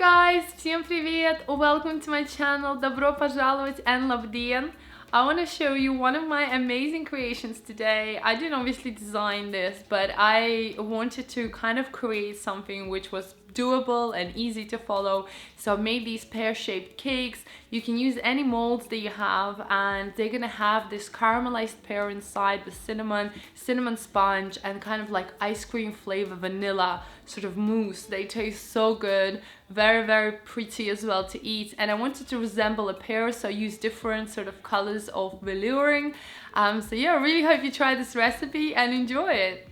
guys! Всем привет! Welcome to my channel. Добро пожаловать and labdien! I want to show you one of my amazing creations today. I didn't obviously design this, but I wanted to kind of create something which was doable and easy to follow. So I've made these pear-shaped cakes. You can use any molds that you have, and they're gonna have this caramelized pear inside with cinnamon sponge, and kind of like ice cream flavor vanilla sort of mousse. They taste so good, very pretty as well to eat, and I wanted to resemble a pear, so I used different sort of colors of velouring. So yeah, I really hope you try this recipe and enjoy it.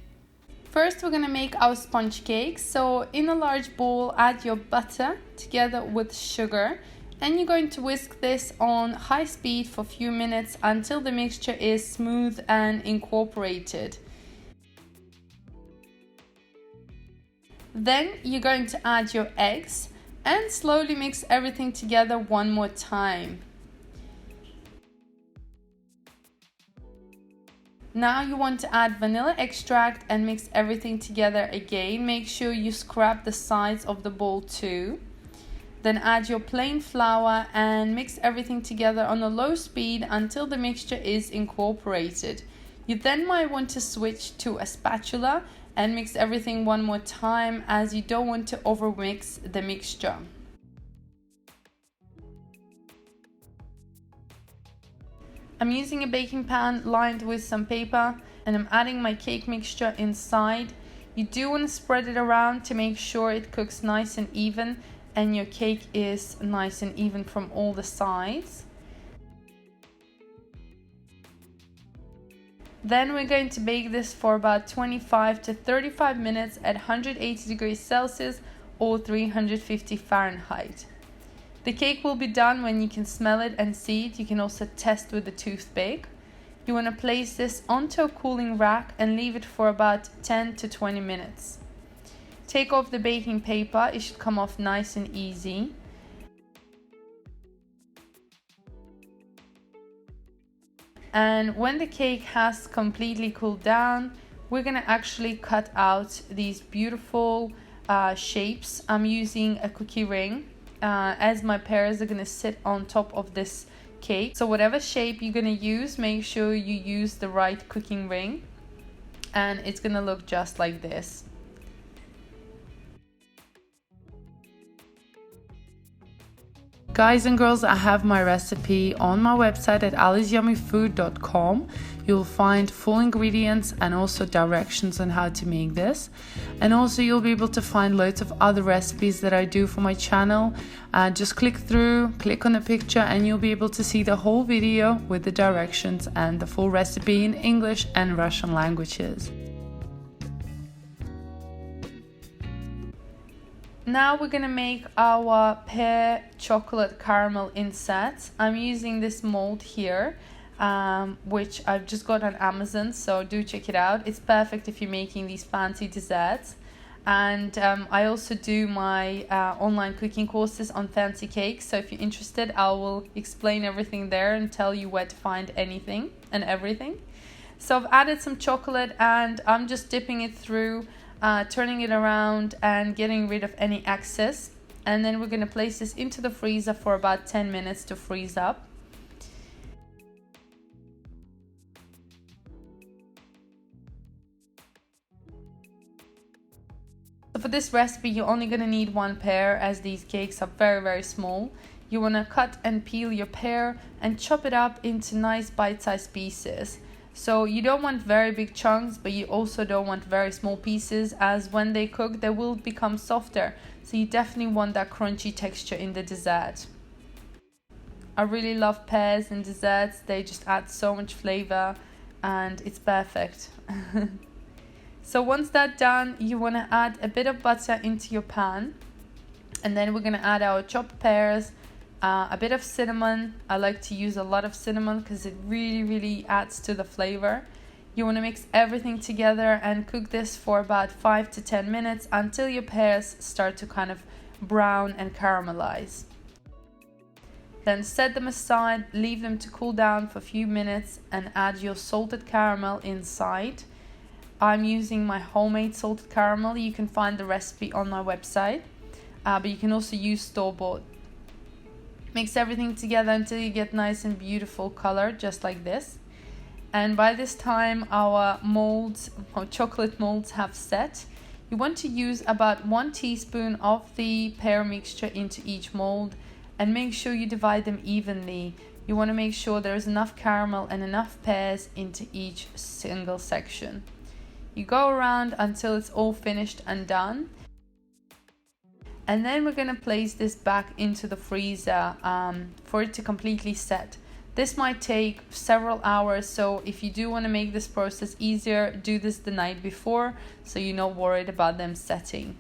First, we're gonna make our sponge cakes. So in a large bowl, add your butter together with sugar, and you're going to whisk this on high speed for a few minutes until the mixture is smooth and incorporated. Then you're going to add your eggs and slowly mix everything together one more time. Now you want to add vanilla extract and mix everything together again. Make sure you scrub the sides of the bowl too. Then add your plain flour and mix everything together on a low speed until the mixture is incorporated. You then might want to switch to a spatula and mix everything one more time, as you don't want to overmix the mixture. I'm using a baking pan lined with some paper, and I'm adding my cake mixture inside. You do want to spread it around to make sure it cooks nice and even and your cake is nice and even from all the sides. Then we're going to bake this for about 25 to 35 minutes at 180 degrees Celsius or 350 Fahrenheit. The cake will be done when you can smell it and see it. You can also test with a toothpick. You want to place this onto a cooling rack and leave it for about 10 to 20 minutes. Take off the baking paper. It should come off nice and easy. And when the cake has completely cooled down, we're going to actually cut out these beautiful shapes. I'm using a cookie ring, as my pears are going to sit on top of this cake. So whatever shape you're going to use, make sure you use the right cooking ring, and it's going to look just like this. Guys and girls, I have my recipe on my website at AllasYummyFood.com. You'll find full ingredients and also directions on how to make this. And also you'll be able to find loads of other recipes that I do for my channel. Just click on the picture, and you'll be able to see the whole video with the directions and the full recipe in English and Russian languages. Now we're gonna make our pear chocolate caramel inset. I'm using this mold here, which I've just got on Amazon, so do check it out. It's perfect if you're making these fancy desserts. And I also do my online cooking courses on fancy cakes, so if you're interested, I will explain everything there and tell you where to find anything and everything. So I've added some chocolate, and I'm just dipping it through, turning it around and getting rid of any excess, and then we're going to place this into the freezer for about 10 minutes to freeze up. So for this recipe, you're only going to need one pear, as these cakes are very small. You want to cut and peel your pear and chop it up into nice bite-sized pieces. So you don't want very big chunks, but you also don't want very small pieces, as when they cook they will become softer. So you definitely want that crunchy texture in the dessert. I really love pears in desserts. They just add so much flavor and it's perfect. So once that's done, you want to add a bit of butter into your pan, and then we're going to add our chopped pears, a bit of cinnamon. I like to use a lot of cinnamon because it really adds to the flavor. You want to mix everything together and cook this for about 5 to 10 minutes until your pears start to kind of brown and caramelize. Then set them aside, leave them to cool down for a few minutes, and add your salted caramel inside. I'm using my homemade salted caramel. You can find the recipe on my website. but you can also use store-bought. Mix everything together until you get nice and beautiful color, just like this. And by this time our molds, our chocolate molds, have set. You want to use about 1 teaspoon of the pear mixture into each mold, and make sure you divide them evenly. You want to make sure there's enough caramel and enough pears into each single section. You go around until it's all finished and done. And then we're going to place this back into the freezer for it to completely set. This might take several hours, so if you do want to make this process easier, do this the night before so you're not worried about them setting.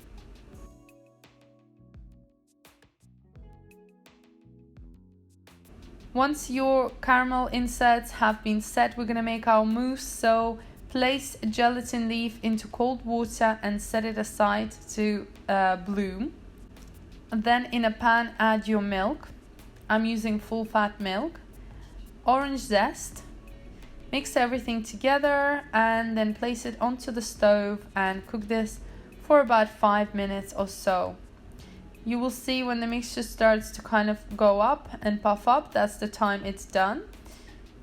Once your caramel inserts have been set, we're going to make our mousse. So place a gelatin leaf into cold water and set it aside to bloom. And then in a pan add your milk. I'm using full fat milk. Orange zest. Mix everything together and then place it onto the stove and cook this for about 5 minutes or so. You will see when the mixture starts to kind of go up and puff up, that's the time it's done.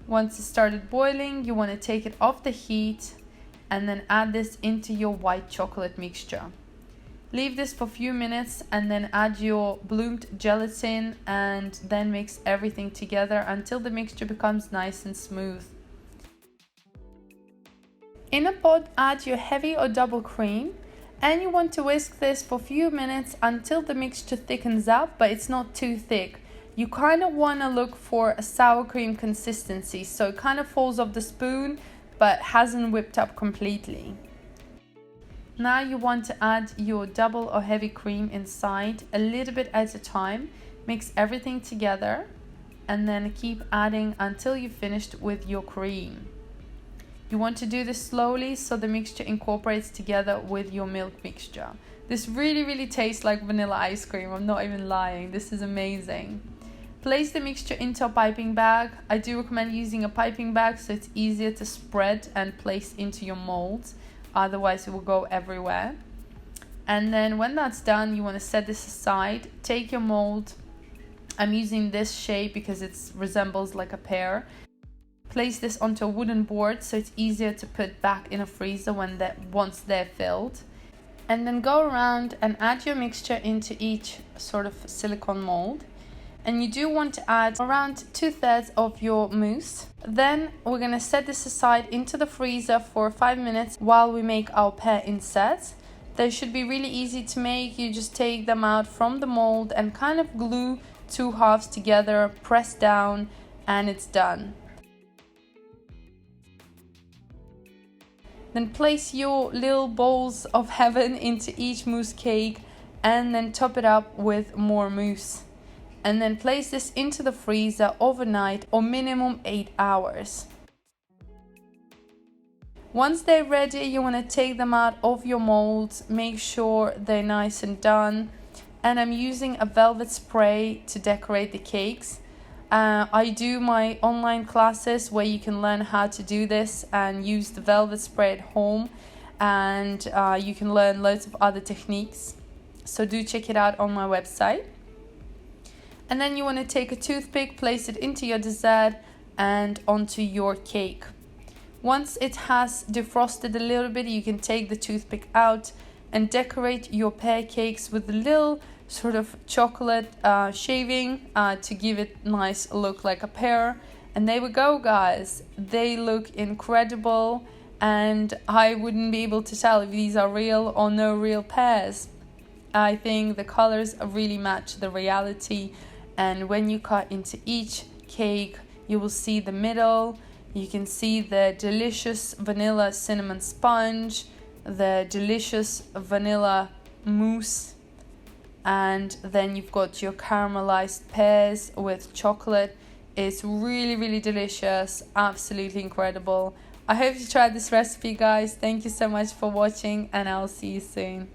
Once it started boiling, you want to take it off the heat and then add this into your white chocolate mixture. Leave this for a few minutes and then add your bloomed gelatin and then mix everything together until the mixture becomes nice and smooth. In a pot, add your heavy or double cream, and you want to whisk this for a few minutes until the mixture thickens up, but it's not too thick. You kind of want to look for a sour cream consistency, so it kind of falls off the spoon but hasn't whipped up completely. Now you want to add your double or heavy cream inside, a little bit at a time. Mix everything together and then keep adding until you've finished with your cream. You want to do this slowly so the mixture incorporates together with your milk mixture. This really tastes like vanilla ice cream, I'm not even lying, this is amazing. Place the mixture into a piping bag. I do recommend using a piping bag so it's easier to spread and place into your molds. Otherwise it will go everywhere. And then when that's done, you want to set this aside. Take your mold. I'm using this shape because it resembles like a pear. Place this onto a wooden board so it's easier to put back in a freezer once they're filled. And then go around and add your mixture into each sort of silicone mold. And you do want to add around 2/3 of your mousse. Then we're going to set this aside into the freezer for 5 minutes while we make our pear inserts. They should be really easy to make. You just take them out from the mold and kind of glue 2 halves together, press down, and it's done. Then place your little bowls of heaven into each mousse cake and then top it up with more mousse. And then place this into the freezer overnight or minimum 8 hours. Once they're ready, you want to take them out of your molds, make sure they're nice and done. And I'm using a velvet spray to decorate the cakes. I do my online classes where you can learn how to do this and use the velvet spray at home, and you can learn loads of other techniques. So do check it out on my website. And then you want to take a toothpick, place it into your dessert and onto your cake. Once it has defrosted a little bit, you can take the toothpick out and decorate your pear cakes with a little sort of chocolate shaving to give it a nice look like a pear. And there we go, guys. They look incredible, and I wouldn't be able to tell if these are real or no real pears. I think the colors really match the reality. And when you cut into each cake, you will see the middle. You can see the delicious vanilla cinnamon sponge, the delicious vanilla mousse, and then you've got your caramelized pears with chocolate. It's really delicious, absolutely incredible. I hope you tried this recipe, guys. Thank you so much for watching, and I'll see you soon.